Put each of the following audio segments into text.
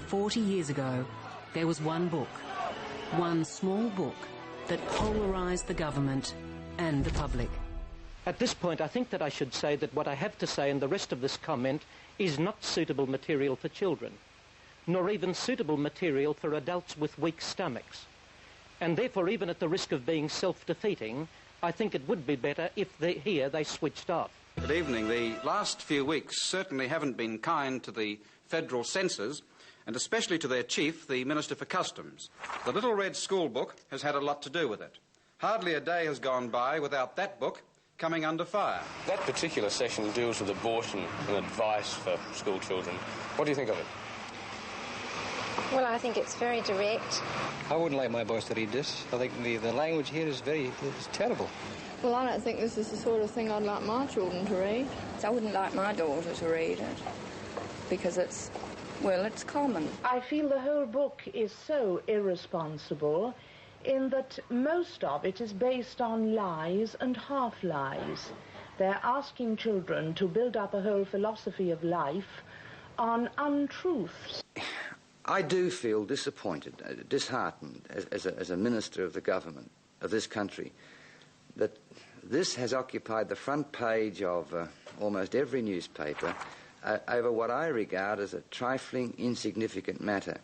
40 years ago, there was one book, one small book, that polarised the government and the public. At this point, I think that I should say that what I have to say in the rest of this comment is not suitable material for children, nor even suitable material for adults with weak stomachs. And therefore, even at the risk of being self-defeating, I think it would be better if they switched off. Good evening. The last few weeks certainly haven't been kind to the federal censors, and especially to their chief, the Minister for Customs. The Little Red Schoolbook has had a lot to do with it. Hardly a day has gone by without that book coming under fire. That particular session deals with abortion and advice for school children. What do you think of it? Well, I think it's very direct. I wouldn't like my boys to read this. I think the language here is terrible. Well, I don't think this is the sort of thing I'd like my children to read. I wouldn't like my daughter to read it because it's common. I feel the whole book is so irresponsible in that most of it is based on lies and half-lies. They're asking children to build up a whole philosophy of life on untruths. I do feel disappointed, disheartened as a minister of the government of this country that this has occupied the front page of almost every newspaper over what I regard as a trifling, insignificant matter.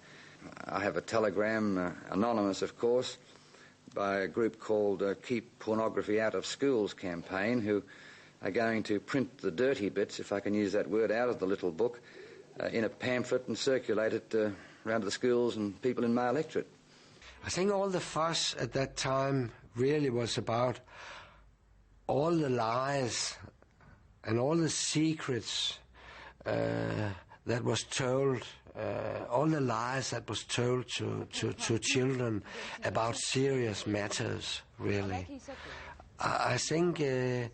I have a telegram, anonymous of course, by a group called Keep Pornography Out of Schools campaign, who are going to print the dirty bits, if I can use that word, out of the little book in a pamphlet and circulate it around to the schools and people in my electorate. I think all the fuss at that time really was about all the lies and all the secrets that was told, all the lies that was told to children about serious matters, really. I think they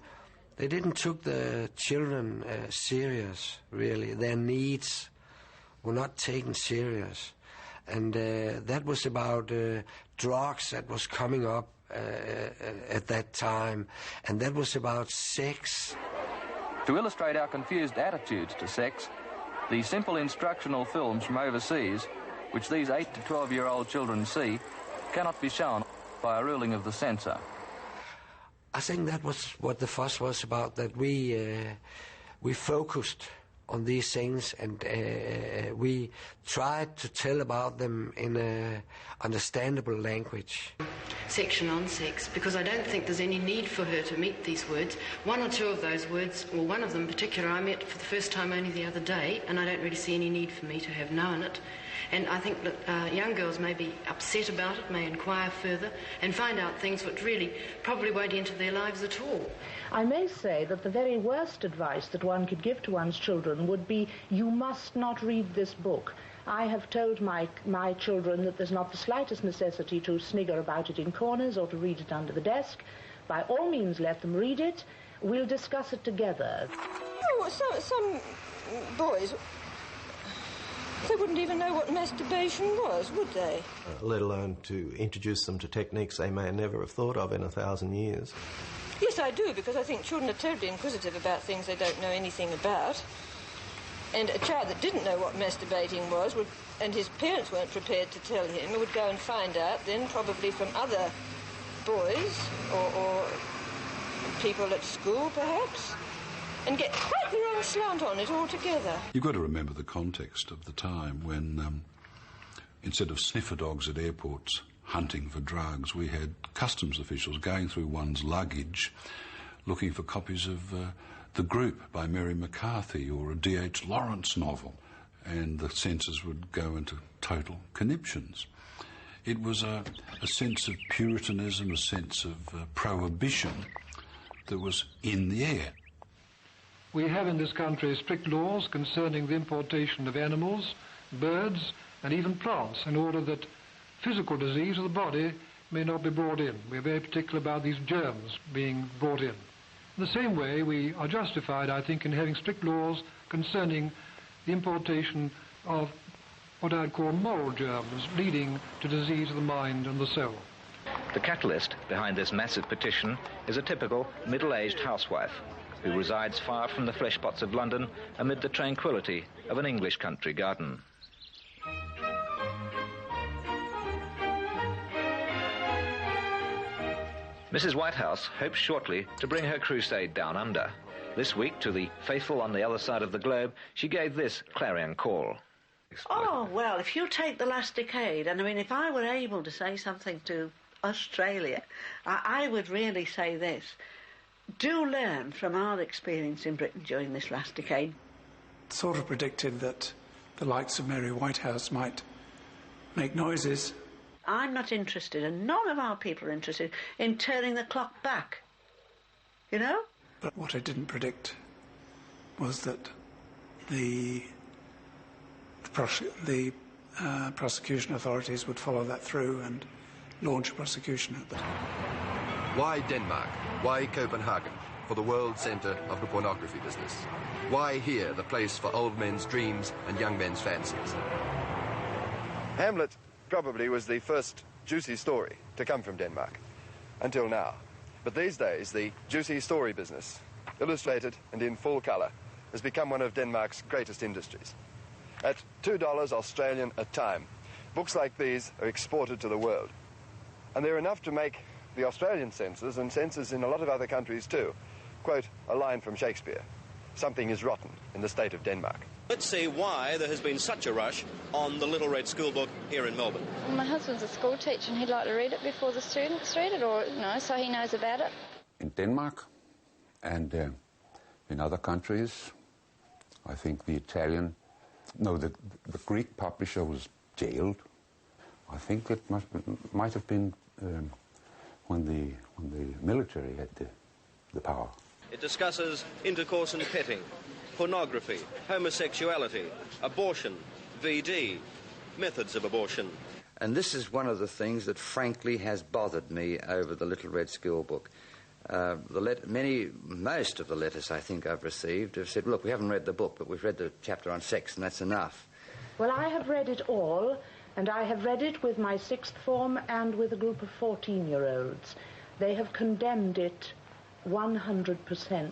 didn't took the children serious, really. Their needs were not taken serious. And that was about drugs that was coming up at that time, and that was about sex. To illustrate our confused attitudes to sex, the simple instructional films from overseas, which these 8 to 12-year-old children see, cannot be shown by a ruling of the censor. I think that was what the fuss was about, that we focused on these things, and we tried to tell about them in a understandable language. Section on sex, because I don't think there's any need for her to meet these words. One or two of those words, or one of them in particular, I met for the first time only the other day, and I don't really see any need for me to have known it. And I think that young girls may be upset about it, may inquire further, and find out things which really probably won't enter their lives at all. I may say that the very worst advice that one could give to one's children would be, you must not read this book. I have told my children that there's not the slightest necessity to snigger about it in corners or to read it under the desk. By all means, let them read it. We'll discuss it together. Oh, some boys, they wouldn't even know what masturbation was, would they? Let alone to introduce them to techniques they may never have thought of in 1,000 years. Yes, I do, because I think children are terribly inquisitive about things they don't know anything about. And a child that didn't know what masturbating was, and his parents weren't prepared to tell him, would go and find out then, probably from other boys or people at school, perhaps, and get quite the wrong slant on it altogether. You've got to remember the context of the time when, instead of sniffer dogs at airports hunting for drugs, we had customs officials going through one's luggage looking for copies of The Group by Mary McCarthy or a D.H. Lawrence novel, and the censors would go into total conniptions. It was a sense of puritanism, a sense of prohibition that was in the air. We have in this country strict laws concerning the importation of animals, birds, and even plants, in order that physical disease of the body may not be brought in. We're very particular about these germs being brought in. In the same way, we are justified, I think, in having strict laws concerning the importation of what I'd call moral germs, leading to disease of the mind and the soul. The catalyst behind this massive petition is a typical middle-aged housewife who resides far from the fleshpots of London amid the tranquility of an English country garden. Mrs. Whitehouse hopes shortly to bring her crusade down under. This week, to the faithful on the other side of the globe, she gave this clarion call. Oh, well, if you take the last decade, and I mean, if I were able to say something to Australia, I would really say this. Do learn from our experience in Britain during this last decade. Sort of predicted that the likes of Mary Whitehouse might make noises. I'm not interested, and none of our people are interested, in turning the clock back. You know? But what I didn't predict was that the prosecution authorities would follow that through and launch a prosecution at that. Why Denmark? Why Copenhagen for the world centre of the pornography business? Why here, the place for old men's dreams and young men's fancies? Hamlet probably was the first juicy story to come from Denmark, until now. But these days, the juicy story business, illustrated and in full colour, has become one of Denmark's greatest industries. At $2 Australian a time, books like these are exported to the world. And they're enough to make the Australian censors and censors in a lot of other countries too quote a line from Shakespeare: "Something is rotten in the state of Denmark." Let's see why there has been such a rush on the Little Red Schoolbook here in Melbourne. Well, my husband's a school teacher and he'd like to read it before the students read it, or, you know, so he knows about it. In Denmark and in other countries, I think the Greek publisher was jailed. I think it might have been when the military had the power. It discusses intercourse and petting, pornography, homosexuality, abortion, VD, methods of abortion. And this is one of the things that frankly has bothered me over the Little Red Schoolbook. Most of the letters I think I've received have said, look, we haven't read the book, but we've read the chapter on sex and that's enough. Well, I have read it all, and I have read it with my sixth form and with a group of 14-year-olds. They have condemned it 100%.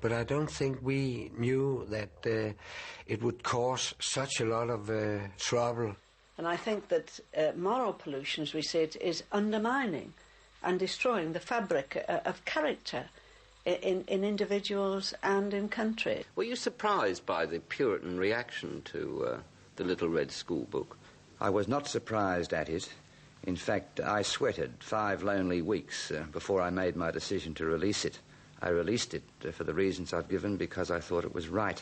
But I don't think we knew that it would cause such a lot of trouble. And I think that moral pollution, as we said, is undermining and destroying the fabric of character in individuals and in countries. Were you surprised by the Puritan reaction to the Little Red Schoolbook? I was not surprised at it. In fact, I sweated 5 lonely weeks before I made my decision to release it. I released it for the reasons I've given, because I thought it was right.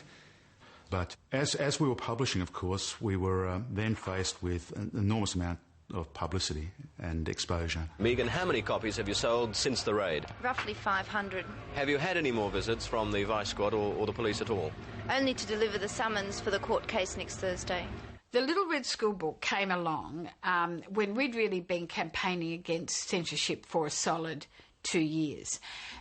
But as we were publishing, of course, we were then faced with an enormous amount of publicity and exposure. Megan, how many copies have you sold since the raid? Roughly 500. Have you had any more visits from the Vice Squad or the police at all? Only to deliver the summons for the court case next Thursday. The Little Red Schoolbook came along when we'd really been campaigning against censorship for a solid 2 years.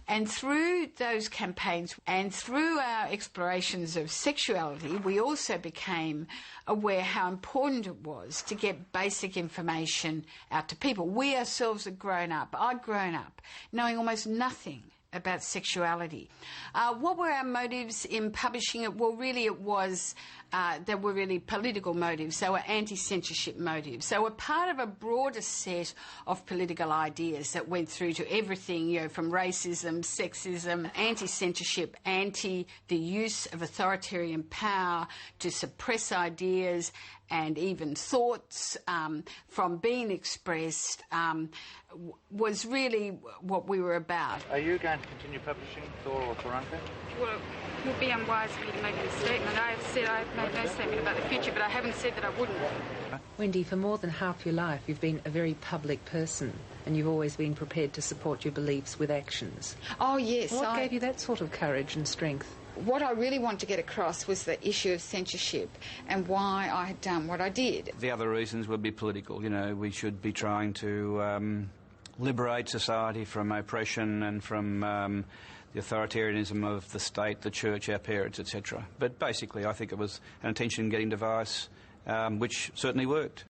And through those campaigns and through our explorations of sexuality, we also became aware how important it was to get basic information out to people. We ourselves had grown up. I'd grown up knowing almost nothing about sexuality. What were our motives in publishing it? Well, really it was, there were really political motives. They were anti-censorship motives. They were part of a broader set of political ideas that went through to everything, you know, from racism, sexism, anti-censorship, anti the use of authoritarian power to suppress ideas and even thoughts from being expressed, was really what we were about. Are you going to continue publishing Thor or Veronica? Well, it would be unwise for me to make a statement. I have said I've made no statement about the future, but I haven't said that I wouldn't. Wendy, for more than half your life, you've been a very public person, and you've always been prepared to support your beliefs with actions. Oh, yes. What gave you that sort of courage and strength? What I really wanted to get across was the issue of censorship and why I had done what I did. The other reasons would be political. You know, we should be trying to liberate society from oppression and from the authoritarianism of the state, the church, our parents, etc. But basically, I think it was an attention-getting device, which certainly worked.